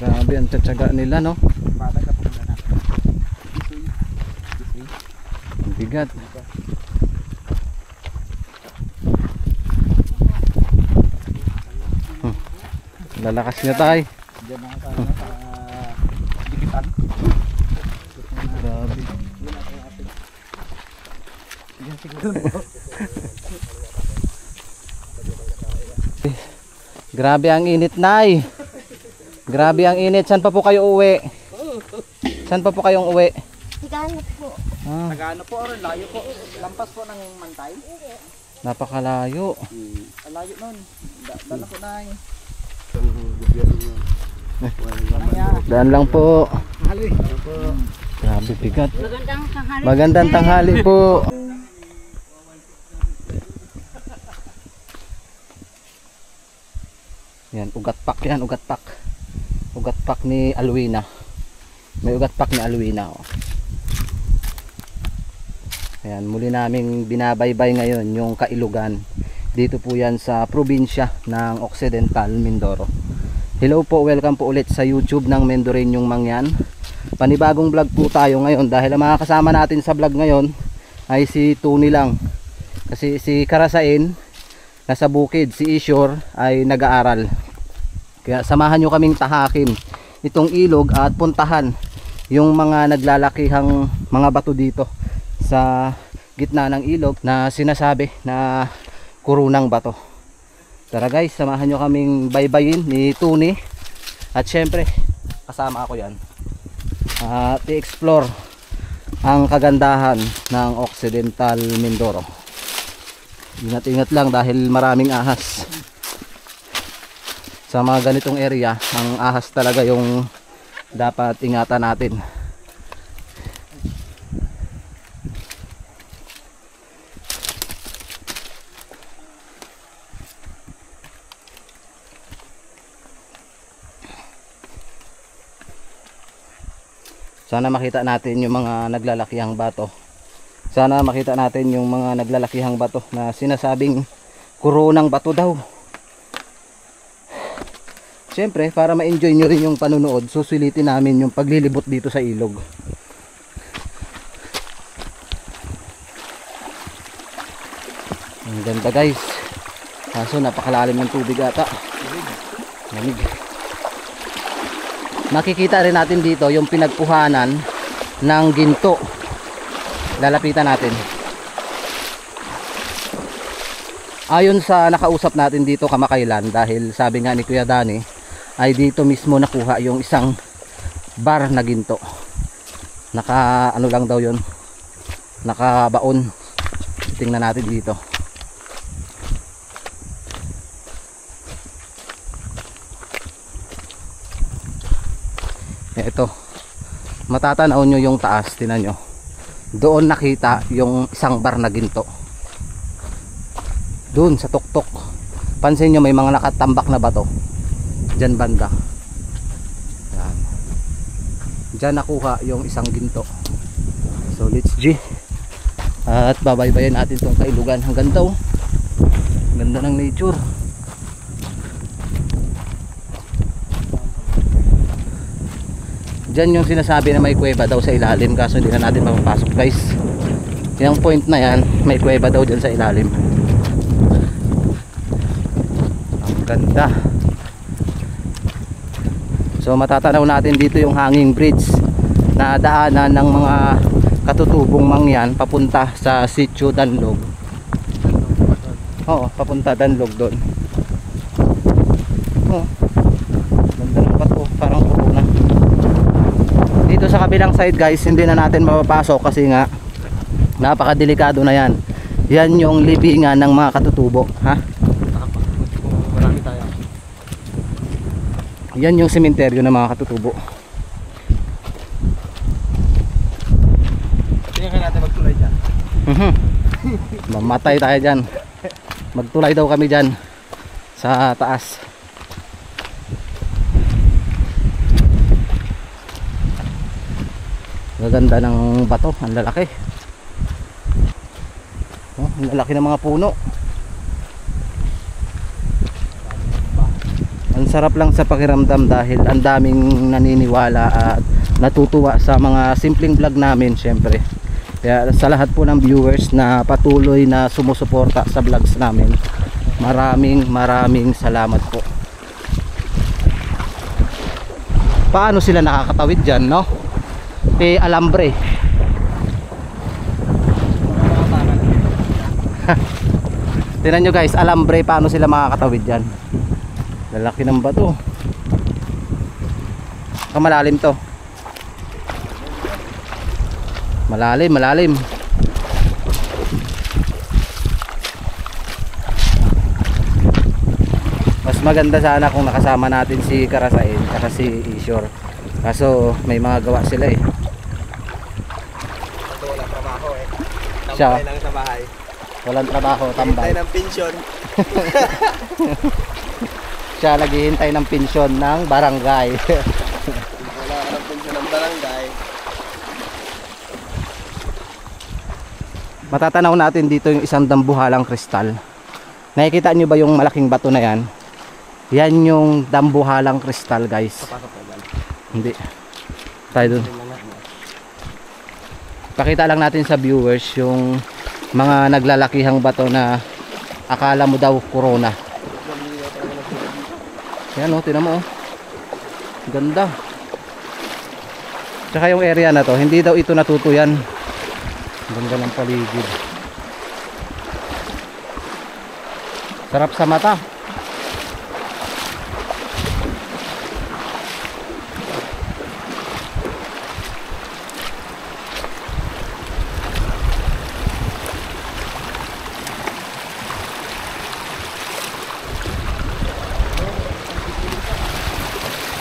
Grabe ang tsatsaga nila, no? Bigat. Lalakas niya tayo. Grabe. Grabe ang init, Nay. Grabe ang init. Saan pa po kayo uwi? Saan pa po kayong uwi? Nagano po. Nagano po, or layo po. Lampas po ng Mantay. Napakalayo. Layo nun. Dala po na eh. Daan lang po. Grabe bigat. Magandang tanghali. Magandang tanghali po. Yan, ugat pak yan, ugat pak. Ugat pak ni Alwina. May ugat pak ni Alwina, oh. Ayan, muli naming binabaybay ngayon yung Kailugan. Dito po yan sa probinsya ng Occidental Mindoro. Hello po, welcome po ulit sa YouTube ng Mendoreñong Mangyan. Panibagong vlog po tayo ngayon dahil ang mga kasama natin sa vlog ngayon ay si Tony lang. Kasi si Karasain nasa bukid, si Ishore ay nag-aaral. Kaya samahan nyo kaming tahakin itong ilog at puntahan yung mga naglalakihang mga bato dito sa gitna ng ilog na sinasabi na kurunang bato. Tara guys, samahan nyo kaming baybayin ni Tony. At syempre kasama ako yan at i-explore ang kagandahan ng Occidental Mindoro. Ingat-ingat lang dahil maraming ahas. Sa mga ganitong area, ang ahas talaga yung dapat ingatan natin. Sana makita natin yung mga naglalakihang bato. Sana makita natin yung mga naglalakihang bato na sinasabing kurunang bato daw. Siyempre, para ma-enjoy nyo rin yung panunood, susulitin namin yung paglilibot dito sa ilog. Ang ganda guys. Kaso napakalalim ng tubig ata. Lamig. Makikita rin natin dito yung pinagpuhanan ng ginto. Lalapitan natin. Ayon sa nakausap natin dito kamakailan, dahil sabi nga ni Kuya Dani ay dito mismo nakuha yung isang bar na ginto. Naka ano lang daw yun, nakabaon. Tingnan natin dito. Ito, matatanaw nyo yung taas, tinan nyo. Doon nakita yung isang bar na ginto. Doon sa tuktok. Pansin nyo may mga nakatambak na bato dyan banda. Yan. Dyan nakuha yung isang ginto. So let's G. At babaybayan natin tong Kailugan. Hanggang daw, ganda ng nature. Dyan yung sinasabi na may kuweba daw sa ilalim, kaso hindi na natin mapapasok guys. Yung point na yan, may kuweba daw dyan sa ilalim. Ang ganda. So matatanaw natin dito yung hanging bridge na daanan ng mga katutubong mangyan papunta sa Sitio Danlog. Oo, papunta Danlog doon. Oh, ganda ng bato, parang kuruna. Dito sa kabilang side guys, hindi na natin mapapasok kasi nga napakadelikado na yan. Yan yung libingan ng mga katutubo, ha? Marami tayo. Yan yung sementeryo ng mga katutubo. Tingnan natin magtulay dyan. Mamatay tayo dyan. Magtulay daw kami dyan sa taas. Gaganda ng bato, ang lalaki. Oh, ang lalaki ng mga puno. Ang sarap lang sa pakiramdam dahil ang daming naniniwala at natutuwa sa mga simpleng vlog namin syempre. Kaya sa lahat po ng viewers na patuloy na sumusuporta sa vlogs namin, maraming salamat po. Paano sila nakakatawid dyan, no? Alambre. Tingnan nyo guys, alambre, paano sila makakatawid dyan. Lalaki ng bato. Malalim to. Malalim. Mas maganda sana kung nakasama natin si Karasain at si Ishore. Kaso may mga gawa sila eh. Ito walang trabaho eh. Siya. Tambay lang sa bahay. Walang trabaho, tambay. Hintay ng pensyon. Siya naghihintay ng pensyon ng barangay. Wala ka ng pensyon ng barangay. Matatanaw natin dito yung isang dambuhalang kristal. Nakikita nyo ba yung malaking bato na yan? Yan yung dambuhalang kristal guys. Papasok na dyan. Hindi. Tayo dun. Pakita lang natin sa viewers yung mga naglalakihang bato na akala mo daw corona. Yan o, tinan mo o. Ganda. Tsaka yung area na to, hindi daw ito natutuyan. Ganda ng paligid. Sarap sa mata.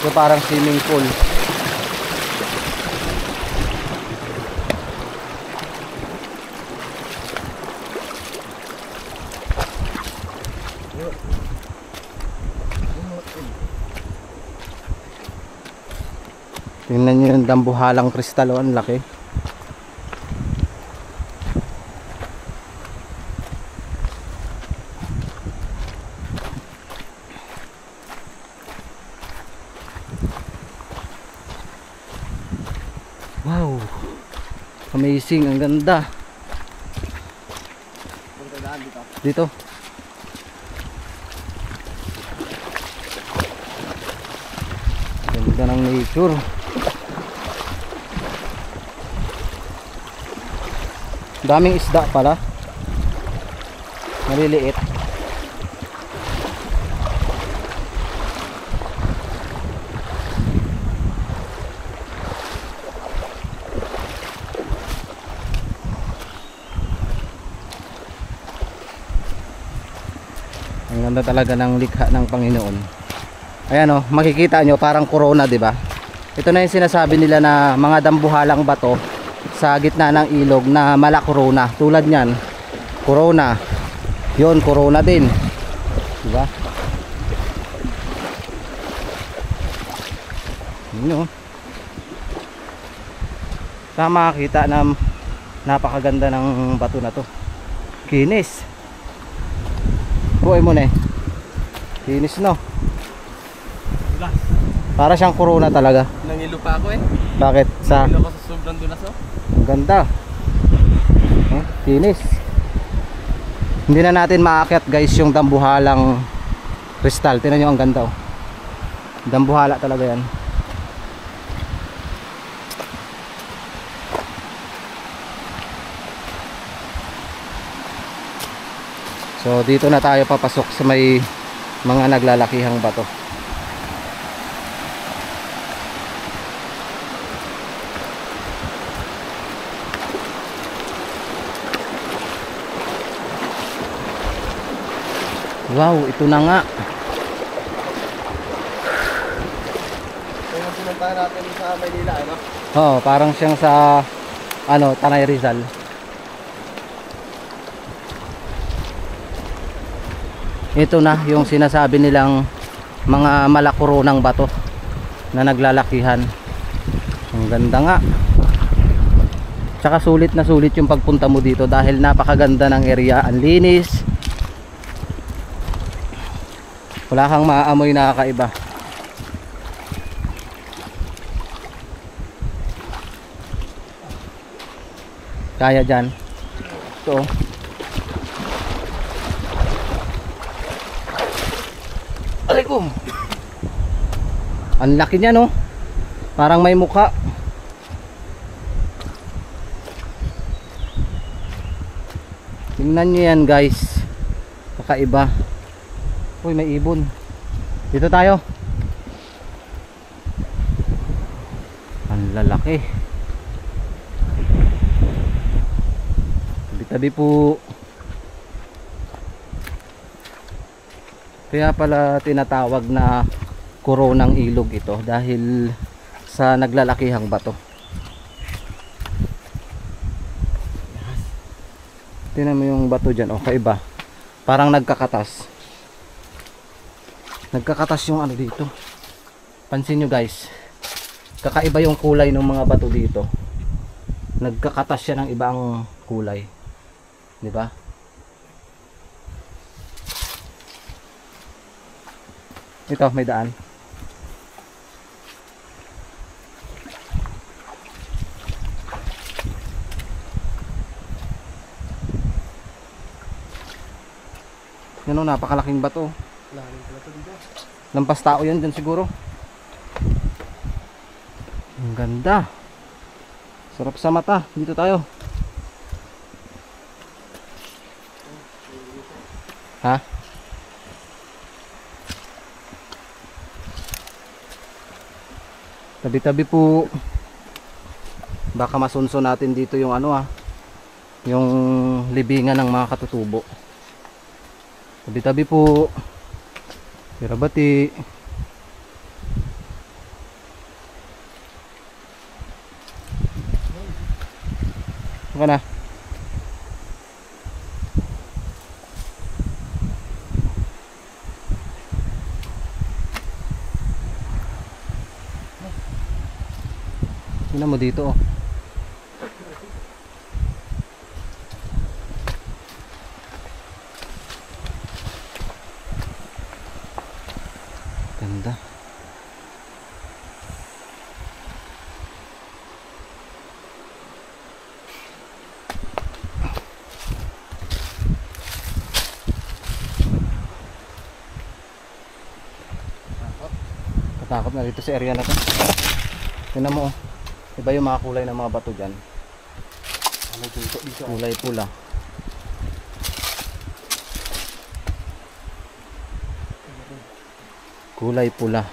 Ito parang swimming pool. Tingnan nyo yung dambuhalang kristal, oh, ang laki. Wow, amazing, ang ganda. Dito. Ganda ng nature. Daming isda pala. Maliliit. Ang ganda talaga ng likha ng Panginoon. Ayan oh, makikita nyo parang corona, 'di ba? Ito na yung sinasabi nila na mga dambuhalang bato sa gitna ng ilog na mala corona. Tulad niyan, corona. 'Yon, corona din. 'Di ba? Yun oh. Tama, makita na napakaganda ng bato na 'to. Kinis. Buhay mo na eh. Kinis no. Para siyang corona talaga. Nangilo pa ako eh. Bakit? Sa Nangilo ko sa sobrang dulas oh. ang ganda. Kinis. Hindi na natin maakyat guys yung dambuhalang kristal. Tingnan nyo ang ganda oh. Dambuhala talaga yan. So dito na tayo papasok sa may mga naglalakihang bato. Wow, ito na nga. Ito yung pinuntahan natin sa Maynila, ano? Oo, parang siyang sa ano, Tanay Rizal. Ito na yung sinasabi nilang mga malakuronang bato na naglalakihan. Ang ganda nga. Tsaka sulit na sulit yung pagpunta mo dito dahil napakaganda ng area, ang linis. Wala kang maaamoy na kakaiba. Kaya dyan. Ito. Aray ko. Ang laki niya, no? Parang may mukha. Tingnan nyo yan, guys. Kakaiba. Uy, may ibon. Dito tayo. Ang lalaki. Tabi po. Kaya pala tinatawag na koronang ilog ito dahil sa naglalakihang bato. Tingnan mo yung bato dyan, oh, kaiba. Parang nagkakatas. Nagkakatas yung ano dito. Pansin nyo, guys. Kakaiba yung kulay ng mga bato dito. Nagkakatas siya ng ibang kulay. 'Di ba? Ito, may daan. Yan o, napakalaking bato. Lampas tao yan dyan siguro. Ang ganda. Sarap sa mata. Dito tayo. Ha? Tabi-tabi po. Baka masunso natin dito yung ano, yung libingan ng mga katutubo. Tabi-tabi po. Pirabati. Ano na? Tingnan mo dito, oh. Ganda. Katakot na dito sa area na to. Tingnan mo, oh. Iba yung mga kulay ng mga bato dyan. Kulay pula. Kulay pula.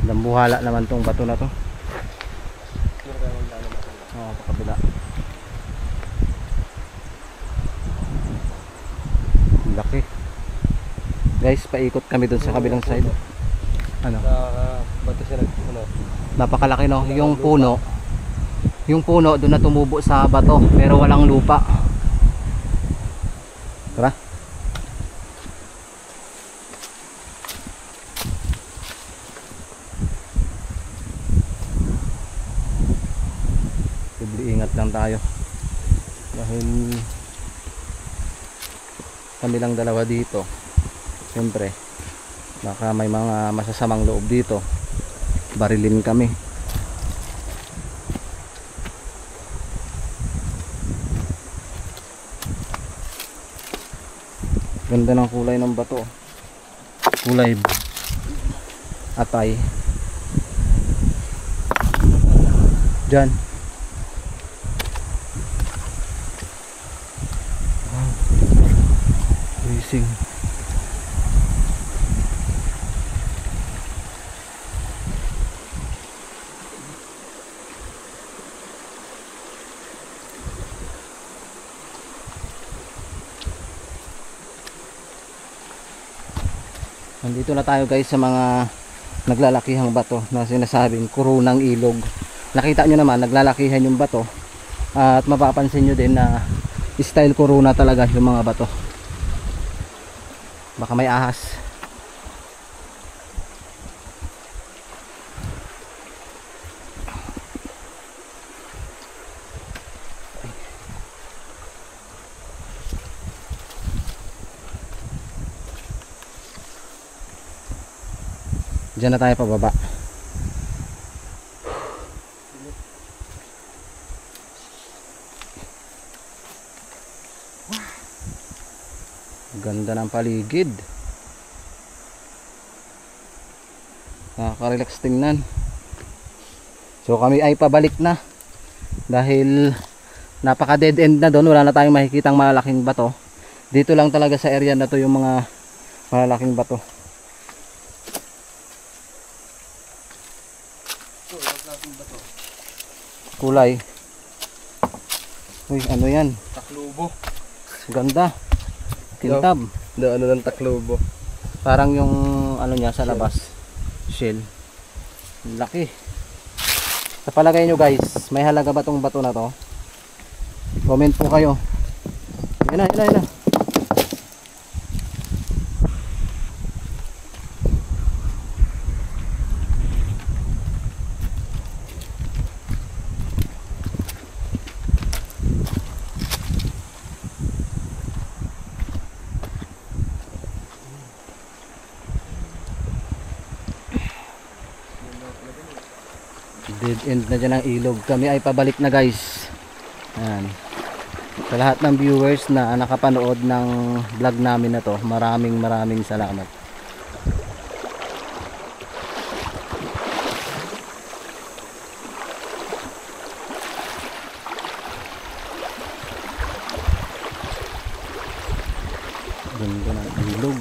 Lambuhala naman tong bato na to. Oo, sa kabila. Laki. Guys, paikot kami dun sa kabilang side. Ano? Bato siya ano? Napakalaki, no? Yung puno doon na tumubo sa bato pero walang lupa. Tara. Ingat lang tayo dahil kami lang dalawa dito. Siyempre baka may mga masasamang loob dito, barilin kami. Ganda ng kulay ng bato, kulay atay dyan. Racing. Nandito na tayo guys sa mga naglalakihang bato na sinasabing koronang ilog. Nakita nyo naman naglalakihan yung bato at mapapansin nyo din na style corona talaga yung mga bato. Baka may ahas. Diyan na tayo pababa. Ganda ng paligid. Nakaka-relax tingnan. So kami ay pabalik na dahil napaka dead end na doon, wala na tayong makikitang malaking bato. Dito lang talaga sa area na to yung mga malalaking bato. Kulay. Uy, ano yan? Taklubo. Ganda. Tintab. Ano ng taklubo? Parang yung ano niya sa labas. Shell. Laki. Sa palagay nyo guys, may halaga ba tong bato na to? Comment po kayo. Yun na. Dead end na dyan ang ilog. Kami ay pabalik na guys. Ayan. Sa lahat ng viewers na nakapanood ng vlog namin na to, maraming salamat. Ganda ng ilog.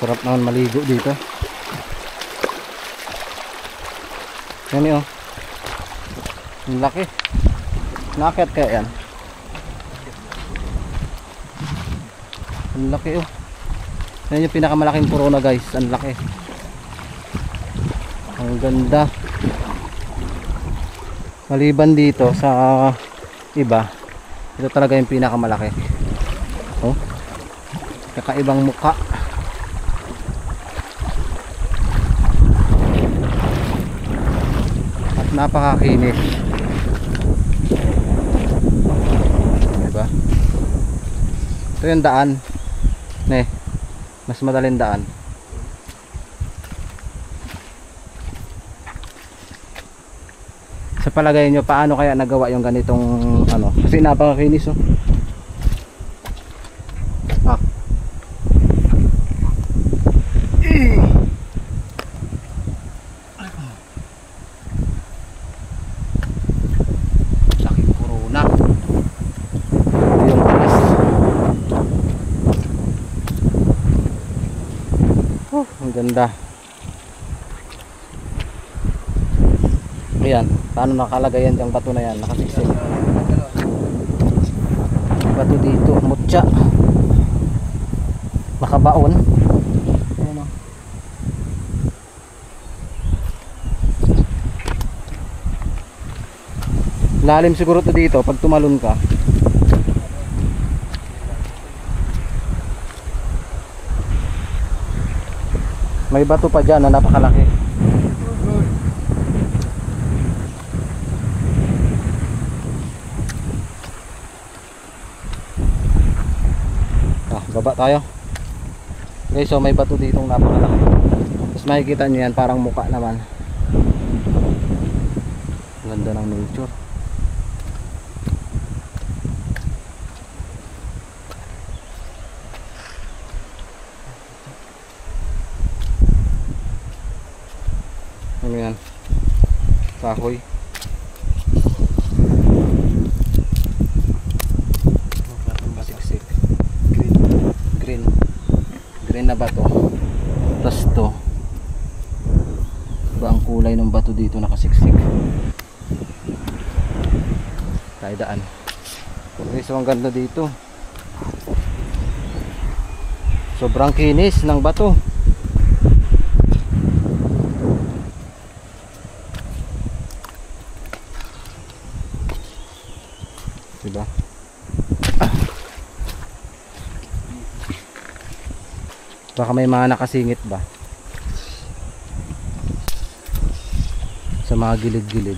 Sarap naman maligo dito. Yan oh. Ang laki. Nakakit kaya yan. Ang laki oh. Yan yung pinakamalaking corona guys. Ang laki. Ang ganda. Maliban dito sa iba, ito talaga yung pinakamalaki. Oh. Kakaibang mukha. Napakakinis, diba? Ito yung daan, mas madaling daan. Sa palagay nyo, paano kaya nagawa yung ganitong ano? Kasi napakakinis oh. Ang ganda. Ayan, paano nakalagay yan yung bato na yan? Nakasiksik. Bato dito, mutya. Makabaon. Ayan o. Lalim siguro to dito pag tumalon ka. May bato pa dyan na napakalaki. Baba tayo. Okay, so may bato ditong napakalaki. Tapos makikita nyo yan, parang muka naman. Ganda ng nature. Ano yan? Kahoy. Masiksik. Green na bato. Tapos to, iba ang kulay ng bato dito nakasiksik. Tayo daan. Okay, so ang ganda dito. Sobrang kinis ng bato. Diba? Baka may mga nakasingit ba sa mga gilid-gilid.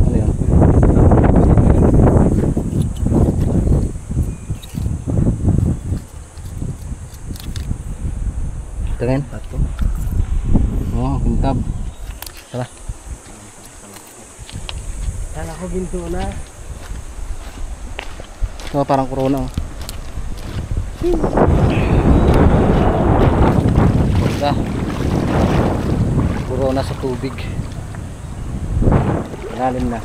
Ano yun? Tingin? Oo, kintab. Tara. Kala ko binto na. Ito parang corona. Oh. Ganda. Corona sa tubig. Lalim na.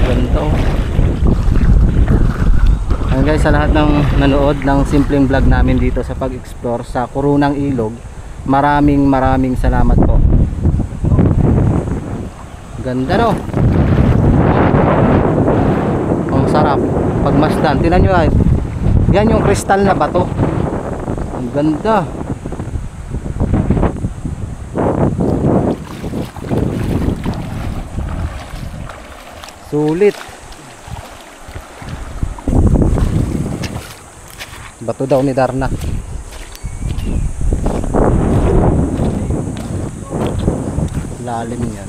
Ganda oh. Ayan guys, sa lahat ng nanood ng simpleng vlog namin dito sa pag-explore sa Coronang Ilog, maraming salamat po. Ganda no. Ang sarap pagmasdan. Tingnan nyo ay, yan yung kristal na bato. Ang ganda. Sulit. Bato daw ni Darna. Lalim yan.